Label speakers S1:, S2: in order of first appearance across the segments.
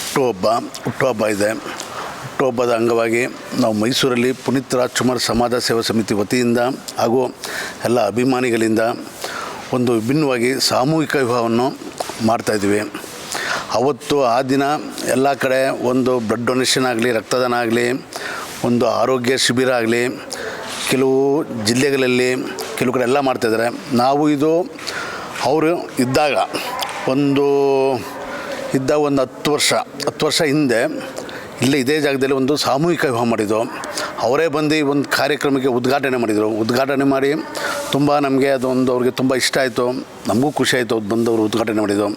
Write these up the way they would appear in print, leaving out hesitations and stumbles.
S1: ಹುಟ್ಟುಹಬ್ಬ ಇದೆ. ಹುಟ್ಟುಹಬ್ಬದ ಅಂಗವಾಗಿ ನಾವು ಮೈಸೂರಲ್ಲಿ ಪುನೀತ್ ರಾಜ್ಕುಮಾರ್ ಸಮಾಜ ಸೇವಾ ಸಮಿತಿ ವತಿಯಿಂದ ಹಾಗೂ ಎಲ್ಲ ಅಭಿಮಾನಿಗಳಿಂದ ಒಂದು ವಿಭಿನ್ನವಾಗಿ ಸಾಮೂಹಿಕ ವಿವಾಹವನ್ನು ಮಾಡ್ತಾಯಿದ್ವಿ. ಅವತ್ತು ಆ ದಿನ ಎಲ್ಲ ಕಡೆ ಒಂದು ಬ್ಲಡ್ ಡೊನೇಷನ್ ಆಗಲಿ, ರಕ್ತದಾನ ಆಗಲಿ, ಒಂದು ಆರೋಗ್ಯ ಶಿಬಿರ ಆಗಲಿ, ಕೆಲವು ಜಿಲ್ಲೆಗಳಲ್ಲಿ ಕೆಲವು ಕಡೆ ಎಲ್ಲ ಮಾಡ್ತಾಯಿದ್ದಾರೆ. ನಾವು ಇದು ಅವರು ಇದ್ದಾಗ ಒಂದು 10 ವರ್ಷ ಹಿಂದೆ ಇಲ್ಲೇ ಇದೇ ಜಾಗದಲ್ಲಿ ಒಂದು ಸಾಮೂಹಿಕ ವಿವಾಹ ಮಾಡಿದ್ದು. ಅವರೇ ಬಂದು ಒಂದು ಕಾರ್ಯಕ್ರಮಕ್ಕೆ ಉದ್ಘಾಟನೆ ಮಾಡಿ ತುಂಬ ನಮಗೆ ಅದೊಂದು ಅವ್ರಿಗೆ ತುಂಬ ಇಷ್ಟ ಆಯಿತು, ನಮಗೂ ಖುಷಿ ಆಯಿತು. ಅವ್ರು ಬಂದವರು ಉದ್ಘಾಟನೆ ಮಾಡಿದ್ದು.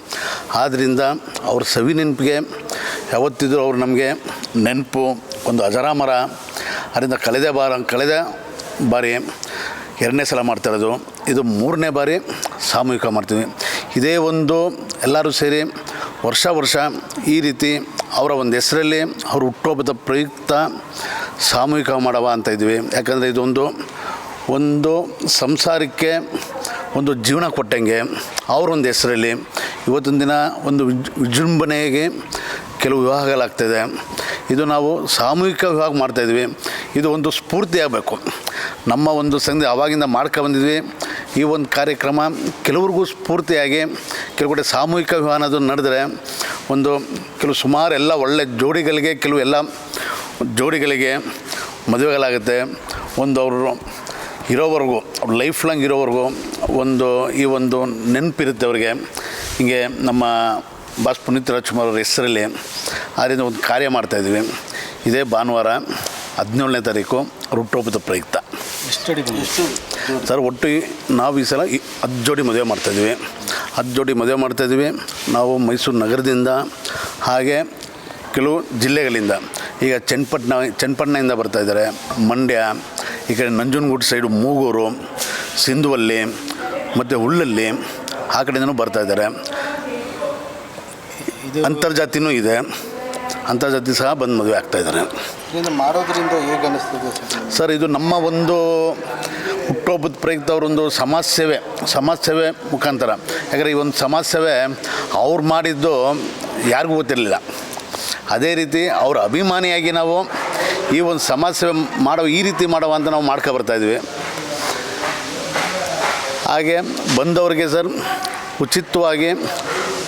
S1: ಆದ್ದರಿಂದ ಅವ್ರ ಸವಿ ನೆನಪಿಗೆ ಯಾವತ್ತಿದ್ರು ಅವ್ರು ನಮಗೆ ನೆನಪು, ಒಂದು ಅಜರಾಮರ. ಅದರಿಂದ ಕಳೆದ ಬಾರಿ 2ನೇ ಸಲ ಮಾಡ್ತಾಯಿರೋದು. ಇದು 3ನೇ ಬಾರಿ ಸಾಮೂಹಿಕ ಮಾಡ್ತೀವಿ. ಇದೇ ಒಂದು ಎಲ್ಲರೂ ಸೇರಿ ವರ್ಷ ಈ ರೀತಿ ಅವರ ಒಂದು ಹೆಸರಲ್ಲಿ ಅವ್ರ ಹುಟ್ಟುಹಬ್ಬದ ಪ್ರಯುಕ್ತ ಸಾಮೂಹಿಕ ಮಾಡವ ಅಂತ ಇದ್ವಿ. ಯಾಕಂದರೆ ಇದೊಂದು ಸಂಸಾರಕ್ಕೆ ಒಂದು ಜೀವನ ಕೊಟ್ಟಂಗೆ ಅವರೊಂದು ಹೆಸರಲ್ಲಿ ಇವತ್ತಿನ ದಿನ ಒಂದು ವಿಜೃಂಭಣೆಗೆ ಕೆಲವು ವಿವಾಹಗಳಾಗ್ತಾಯಿದೆ. ಇದು ನಾವು ಸಾಮೂಹಿಕ ವಿವಾಹ ಮಾಡ್ತಾಯಿದ್ವಿ. ಇದು ಒಂದು ಸ್ಫೂರ್ತಿ ಆಗಬೇಕು. ನಮ್ಮ ಒಂದು ಸಂಘ ಆವಾಗಿಂದ ಬಂದಿದ್ವಿ. ಈ ಒಂದು ಕಾರ್ಯಕ್ರಮ ಕೆಲವ್ರಿಗೂ ಸ್ಫೂರ್ತಿಯಾಗಿ ಕೆಲವು ಕಡೆ ಸಾಮೂಹಿಕ ವಿವಾಹ ಅನ್ನೋದು ನಡೆದರೆ ಕೆಲವು ಸುಮಾರು ಎಲ್ಲ ಒಳ್ಳೆ ಜೋಡಿಗಳಿಗೆ ಜೋಡಿಗಳಿಗೆ ಮದುವೆಗಳಾಗುತ್ತೆ. ಅವರು ಇರೋವರೆಗೂ ಲೈಫ್ ಲಾಂಗ್ ಇರೋವರೆಗೂ ಈ ಒಂದು ನೆನಪಿರುತ್ತೆ ಅವ್ರಿಗೆ. ಹೀಗೆ ನಮ್ಮ ಬಾಸ್ ಪುನೀತ್ ರಾಜ್ಕುಮಾರ್ ಅವ್ರ ಹೆಸರಲ್ಲಿ ಆ ರೀತಿ ಒಂದು ಕಾರ್ಯ ಮಾಡ್ತಾಯಿದ್ವಿ. ಇದೇ ಭಾನುವಾರ 17ನೇ ತಾರೀಕು ಹುಟ್ಟುಹಬ್ಬದ ಪ್ರಯುಕ್ತ. ಸರ್ ಒಟ್ಟು ನಾವು ಈ ಸಲ 10 ಜೋಡಿ ಮದುವೆ ಮಾಡ್ತಾಯಿದ್ವಿ. 10 ಜೋಡಿ ಮದುವೆ ಮಾಡ್ತಾಯಿದ್ವಿ ನಾವು ಮೈಸೂರು ನಗರದಿಂದ, ಹಾಗೆ ಕೆಲವು ಜಿಲ್ಲೆಗಳಿಂದ. ಈಗ ಚನ್ನಪಟ್ಟಣದಿಂದ ಬರ್ತಾಯಿದ್ದಾರೆ, ಮಂಡ್ಯ, ಈ ಕಡೆ ನಂಜನಗೂಡು ಸೈಡು ಮೂಗೂರು, ಸಿಂಧುವಲ್ಲಿ ಮತ್ತು ಹುಳ್ಳಲ್ಲಿ ಆ ಕಡೆಯಿಂದನೂ ಬರ್ತಾಯಿದ್ದಾರೆ. ಅಂತರ್ಜಾತಿನೂ ಇದೆ, ಅಂತರ್ಜಾತಿ ಸಹ ಬಂದು ಮದುವೆ ಆಗ್ತಾಯಿದ್ದಾರೆ.
S2: ಮಾಡೋದ್ರಿಂದ ಹೇಗೆ ಅನ್ನಿಸ್ತದೆ
S1: ಸರ್? ಇದು ನಮ್ಮ ಒಂದು ಹುಟ್ಟುಹಬ್ಬದ ಪ್ರಯುಕ್ತ ಅವರೊಂದು ಸಮಾಜ ಸೇವೆ ಮುಖಾಂತರ. ಯಾಕಂದರೆ ಈ ಒಂದು ಸಮಾಜ ಸೇವೆ ಅವ್ರು ಮಾಡಿದ್ದು ಯಾರಿಗೂ ಗೊತ್ತಿರಲಿಲ್ಲ. ಅದೇ ರೀತಿ ಅವರ ಅಭಿಮಾನಿಯಾಗಿ ನಾವು ಈ ಒಂದು ಸಮಾಜ ಸೇವೆ ಈ ರೀತಿ ಮಾಡುವ ಅಂತ ನಾವು ಬರ್ತಾಯಿದ್ವಿ. ಹಾಗೆ ಬಂದವರಿಗೆ ಸರ್ ಉಚಿತವಾಗಿ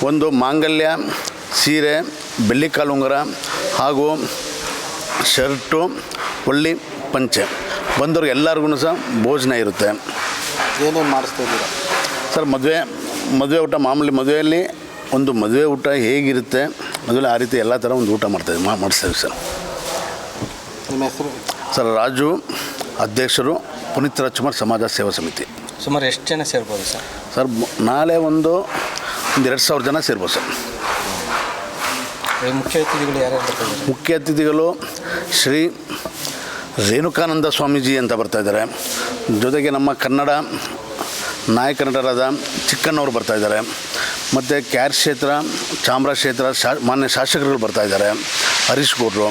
S1: ಒಂದು ಮಾಂಗಲ್ಯ, ಸೀರೆ, ಬೆಳ್ಳಿ ಕಾಲುಂಗುರ ಹಾಗೂ ಶರ್ಟು, ಒಳ್ಳೆ ಪಂಚೆ. ಬಂದವ್ರಿಗೆ ಎಲ್ಲರಿಗೂ ಸಹ ಭೋಜನ ಇರುತ್ತೆ.
S2: ಏನೇನು ಮಾಡಿಸ್ತಾಯಿದ್ದೀರಾ
S1: ಸರ್? ಮದುವೆ ಊಟ ಮಾಮೂಲಿ ಮದುವೆಯಲ್ಲಿ ಒಂದು ಮದುವೆ ಊಟ ಹೇಗಿರುತ್ತೆ ಮದುವೆ ಆ ರೀತಿ ಎಲ್ಲ ಥರ ಒಂದು ಊಟ ಮಾಡಿಸ್ತೇವೆ ಸರ್.
S2: ನಿಮ್ಮ ಹೆಸರು?
S1: ಸರ್ ರಾಜು, ಅಧ್ಯಕ್ಷರು, ಪುನೀತ್ ರಾಜ್ಕುಮಾರ್ ಸಮಾಜ ಸೇವಾ ಸಮಿತಿ.
S2: ಸುಮಾರು ಎಷ್ಟು ಜನ ಸೇರ್ಬೋದು ಸರ್?
S1: ಸರ್ ನಾಳೆ ಒಂದು 2,000 ಜನ ಸೇರ್ಬೋದು ಸರ್.
S2: ಮುಖ್ಯ ಅತಿಥಿಗಳು ಯಾರ್ಯಾರು ಬರ್ತಾರೆ?
S1: ಮುಖ್ಯ ಅತಿಥಿಗಳು ಶ್ರೀ ರೇಣುಕಾನಂದ ಸ್ವಾಮೀಜಿ ಅಂತ ಬರ್ತಾಯಿದ್ದಾರೆ. ಜೊತೆಗೆ ನಮ್ಮ ಕನ್ನಡ ನಾಯಕನಟರಾದ ಚಿಕ್ಕಣ್ಣವರು ಬರ್ತಾಯಿದ್ದಾರೆ. ಮತ್ತು ಕ್ಯಾರ್ ಕ್ಷೇತ್ರ, ಚಾಮರಾಜ ಕ್ಷೇತ್ರ ಮಾನ್ಯ ಶಾಸಕರುಗಳು ಬರ್ತಾಯಿದ್ದಾರೆ, ಹರೀಶ್ ಗೌಡರು.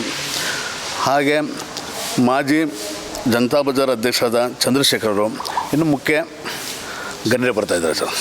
S1: ಹಾಗೆ ಮಾಜಿ ಜನತಾ ಬಜಾರ್ ಅಧ್ಯಕ್ಷರಾದ ಚಂದ್ರಶೇಖರರು, ಇನ್ನು ಮುಖ್ಯ ಗಣ್ಯರು ಬರ್ತಾಯಿದ್ದಾರೆ ಸರ್.